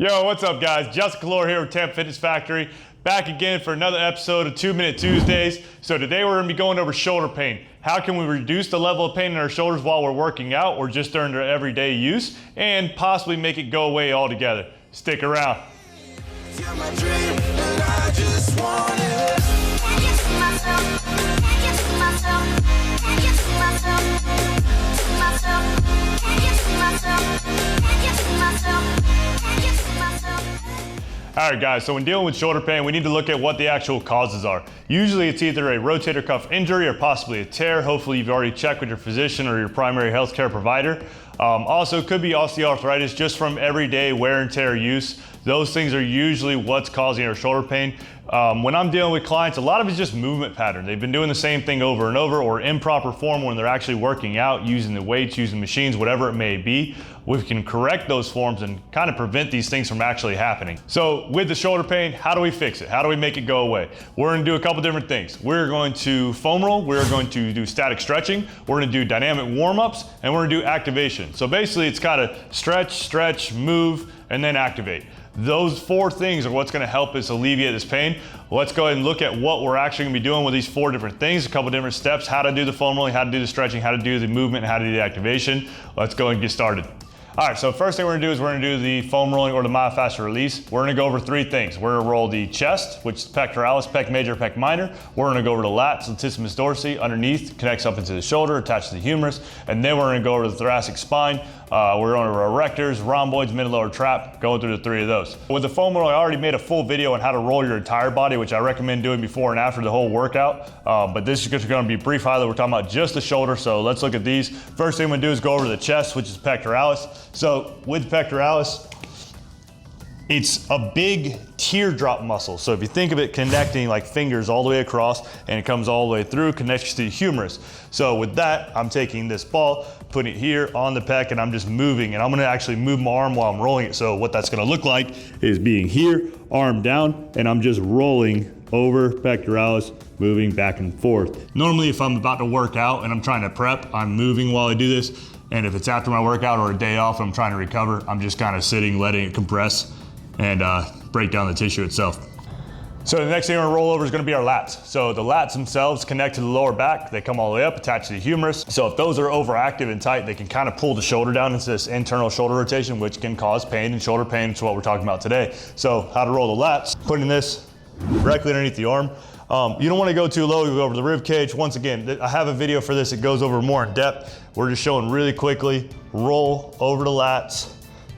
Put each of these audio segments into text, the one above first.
Yo, what's up guys? Justin Collura here with Tampa Fitness Factory. Back again for another episode of 2 Minute Tuesdays. So today we're gonna be going over shoulder pain. How can we reduce the level of pain in our shoulders while we're working out or just during their everyday use and possibly make it go away altogether? Stick around. Alright guys, so when dealing with shoulder pain, we need to look at what the actual causes are. Usually it's either a rotator cuff injury or possibly a tear. Hopefully you've already checked with your physician or your primary healthcare provider. Also, it could be osteoarthritis just from everyday wear and tear use. Those things are usually what's causing our shoulder pain. When I'm dealing with clients, a lot of it's just movement pattern. They've been doing the same thing over and over or improper form when they're actually working out, using the weights, using machines, whatever it may be. We can correct those forms and kind of prevent these things from actually happening. So with the shoulder pain, how do we fix it? How do we make it go away? We're gonna do a couple different things. We're going to foam roll, we're going to do static stretching, we're gonna do dynamic warm-ups, and we're gonna do activation. So basically it's kind of stretch, move, and then activate. Those four things are what's gonna help us alleviate this pain. Let's go ahead and look at what we're actually gonna be doing with these four different things, a couple different steps, how to do the foam rolling, how to do the stretching, how to do the movement, and how to do the activation. Let's go and get started. All right, so first thing we're gonna do is we're gonna do the foam rolling or the myofascial release. We're gonna go over three things. We're gonna roll the chest, which is pectoralis, pec major, pec minor. We're gonna go over the lats, latissimus dorsi, underneath, connects up into the shoulder, attached to the humerus. And then we're gonna go over the thoracic spine. We're going over erectors, rhomboids, mid and lower trap, going through the three of those. With the foam roll, I already made a full video on how to roll your entire body, which I recommend doing before and after the whole workout. But this is just gonna be a brief highlight. We're talking about just the shoulder, so let's look at these. First thing I'm gonna do is go over the chest, which is pectoralis. So with pectoralis, it's a big teardrop muscle. So if you think of it connecting like fingers all the way across and it comes all the way through, connects to the humerus. So with that, I'm taking this ball, putting it here on the pec, and I'm just moving, and I'm gonna actually move my arm while I'm rolling it. So what that's gonna look like is being here, arm down, and I'm just rolling over pectoralis, moving back and forth. Normally if I'm about to work out and I'm trying to prep, I'm moving while I do this. And if it's after my workout or a day off, I'm trying to recover, I'm just kind of sitting, letting it compress and break down the tissue itself. So the next thing we're gonna roll over is gonna be our lats. So the lats themselves connect to the lower back. They come all the way up, attached to the humerus. So if those are overactive and tight, they can kind of pull the shoulder down into this internal shoulder rotation, which can cause pain, and shoulder pain is what we're talking about today. So how to roll the lats, putting this directly underneath the arm. You don't want to go too low, you go over the rib cage. Once again, I have a video for this. It goes over more in depth. We're just showing really quickly, roll over the lats,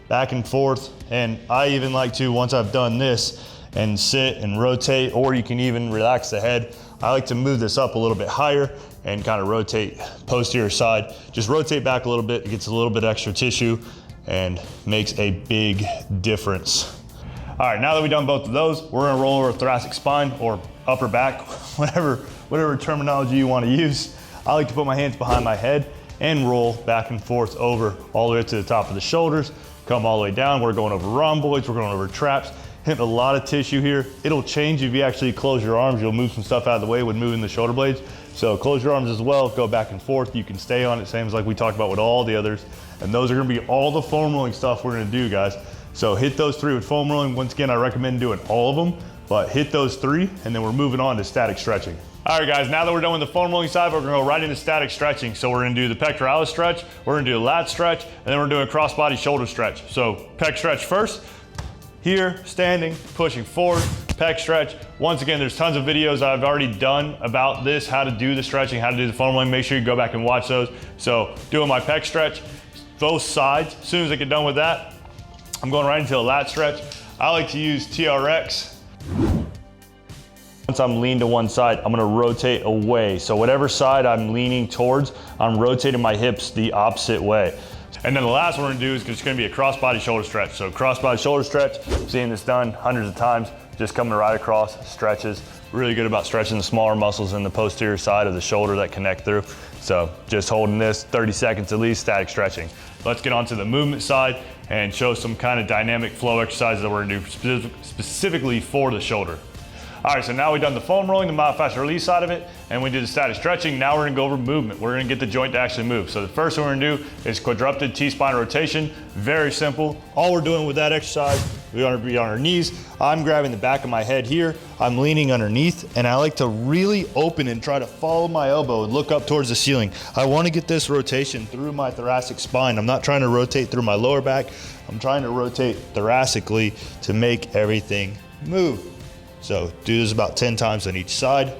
back and forth. And I even like to, once I've done this, and sit and rotate, or you can even relax the head. I like to move this up a little bit higher and kind of rotate posterior side. Just rotate back a little bit, it gets a little bit extra tissue and makes a big difference. All right, now that we've done both of those, we're gonna roll over thoracic spine or upper back, whatever terminology you wanna use. I like to put my hands behind my head and roll back and forth over all the way to the top of the shoulders, come all the way down. We're going over rhomboids, we're going over traps, hitting a lot of tissue here. It'll change if you actually close your arms. You'll move some stuff out of the way when moving the shoulder blades. So close your arms as well, go back and forth. You can stay on it, same as like we talked about with all the others. And those are gonna be all the foam rolling stuff we're gonna do, guys. So hit those three with foam rolling. Once again, I recommend doing all of them, but hit those three, and then we're moving on to static stretching. All right, guys, now that we're done with the foam rolling side, we're gonna go right into static stretching. So we're gonna do the pectoralis stretch, we're gonna do a lat stretch, and then we're doing a cross-body shoulder stretch. So pec stretch first, here, standing, pushing forward, pec stretch. Once again, there's tons of videos I've already done about this, how to do the stretching, how to do the foam rolling. Make sure you go back and watch those. So doing my pec stretch, both sides. As soon as I get done with that, I'm going right into a lat stretch. I like to use TRX. Once I'm leaned to one side, I'm gonna rotate away. So whatever side I'm leaning towards, I'm rotating my hips the opposite way. And then the last one we're gonna do is just gonna be a cross-body shoulder stretch. So cross-body shoulder stretch, seeing this done hundreds of times, just coming right across, stretches. Really good about stretching the smaller muscles in the posterior side of the shoulder that connect through. So just holding this 30 seconds at least, static stretching. Let's get on to the movement side and show some kind of dynamic flow exercises that we're gonna do specifically for the shoulder. All right, so now we've done the foam rolling, the myofascial release side of it, and we did the static stretching. Now we're gonna go over movement. We're gonna get the joint to actually move. So the first thing we're gonna do is quadruped T-spine rotation. Very simple. All we're doing with that exercise, we're gonna be on our knees. I'm grabbing the back of my head here. I'm leaning underneath, and I like to really open and try to follow my elbow and look up towards the ceiling. I wanna get this rotation through my thoracic spine. I'm not trying to rotate through my lower back. I'm trying to rotate thoracically to make everything move. So do this about 10 times on each side.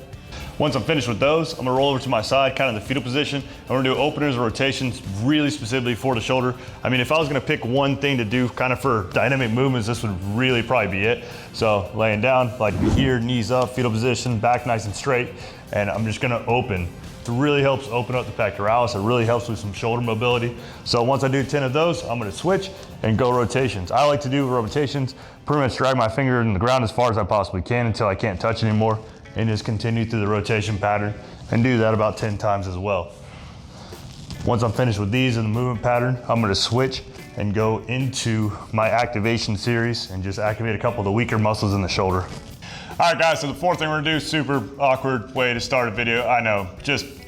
Once I'm finished with those, I'm gonna roll over to my side, kind of the fetal position, and we're gonna do openers and rotations really specifically for the shoulder. I mean, if I was gonna pick one thing to do kind of for dynamic movements, this would really probably be it. So laying down, like here, knees up, fetal position, back nice and straight, and I'm just gonna open. It really helps open up the pectoralis. It really helps with some shoulder mobility. So once I do 10 of those, I'm gonna switch and go rotations. I like to do rotations, pretty much drag my finger in the ground as far as I possibly can until I can't touch anymore, and just continue through the rotation pattern and do that about 10 times as well. Once I'm finished with these in the movement pattern, I'm gonna switch and go into my activation series and just activate a couple of the weaker muscles in the shoulder. All right, guys, so the fourth thing we're gonna do, super awkward way to start a video, I know,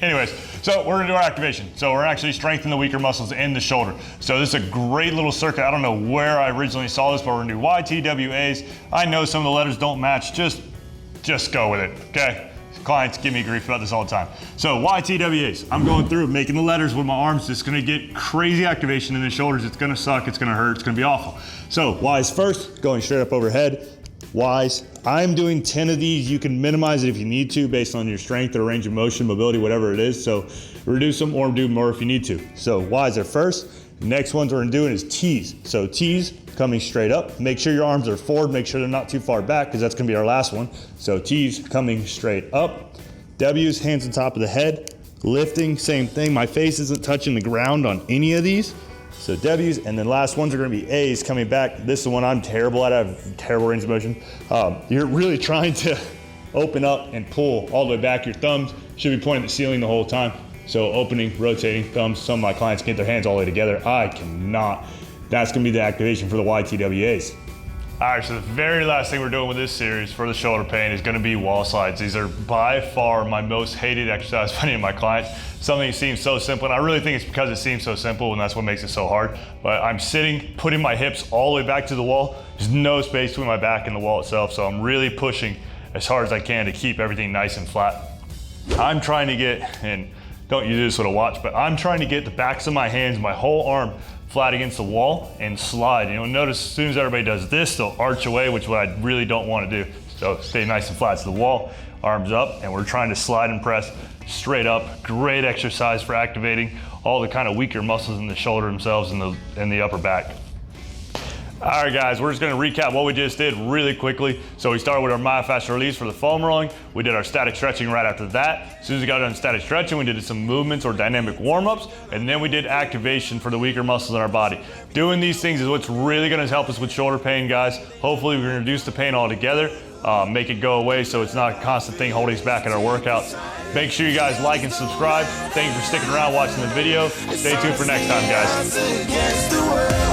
anyways. So we're gonna do our activation. So we're actually strengthening the weaker muscles in the shoulder. So this is a great little circuit. I don't know where I originally saw this, but we're gonna do YTWAs. I know some of the letters don't match, just go with it, okay? Clients give me grief about this all the time. So YTWAs, I'm going through making the letters with my arms, just gonna get crazy activation in the shoulders. It's gonna suck, it's gonna hurt, it's gonna be awful. So Ys first, going straight up overhead. Ys, I'm doing 10 of these. You can minimize it if you need to based on your strength or range of motion, mobility, whatever it is. So reduce them or do more if you need to. So Ys are first. Next ones we're doing is Ts. So Ts coming straight up. Make sure your arms are forward. Make sure they're not too far back because that's gonna be our last one. So Ts coming straight up. Ws, hands on top of the head. Lifting, same thing. My face isn't touching the ground on any of these. So W's, and then last ones are gonna be A's coming back. This is the one I'm terrible at. I have terrible range of motion. You're really trying to open up and pull all the way back. Your thumbs should be pointing at the ceiling the whole time. So opening, rotating, thumbs. Some of my clients get their hands all the way together. I cannot. That's gonna be the activation for the YTWAs. All right, so the very last thing we're doing with this series for the shoulder pain is gonna be wall slides. These are by far my most hated exercise by any of my clients. Something that seems so simple, and I really think it's because it seems so simple and that's what makes it so hard. But I'm sitting, putting my hips all the way back to the wall. There's no space between my back and the wall itself, so I'm really pushing as hard as I can to keep everything nice and flat. I'm trying to get, and don't use this with a watch, but I'm trying to get the backs of my hands, my whole arm flat against the wall and slide. You'll notice as soon as everybody does this, they'll arch away, which is what I really don't want to do. So stay nice and flat to the wall, arms up, and we're trying to slide and press straight up. Great exercise for activating all the kind of weaker muscles in the shoulder themselves and the upper back. All right, guys, we're just gonna recap what we just did really quickly. So we started with our myofascial release for the foam rolling. We did our static stretching right after that. As soon as we got done static stretching, we did some movements or dynamic warm-ups, and then we did activation for the weaker muscles in our body. Doing these things is what's really gonna help us with shoulder pain, guys. Hopefully we can reduce the pain altogether, make it go away so it's not a constant thing holding us back in our workouts. Make sure you guys like and subscribe. Thank you for sticking around watching the video. Stay tuned for next time, guys.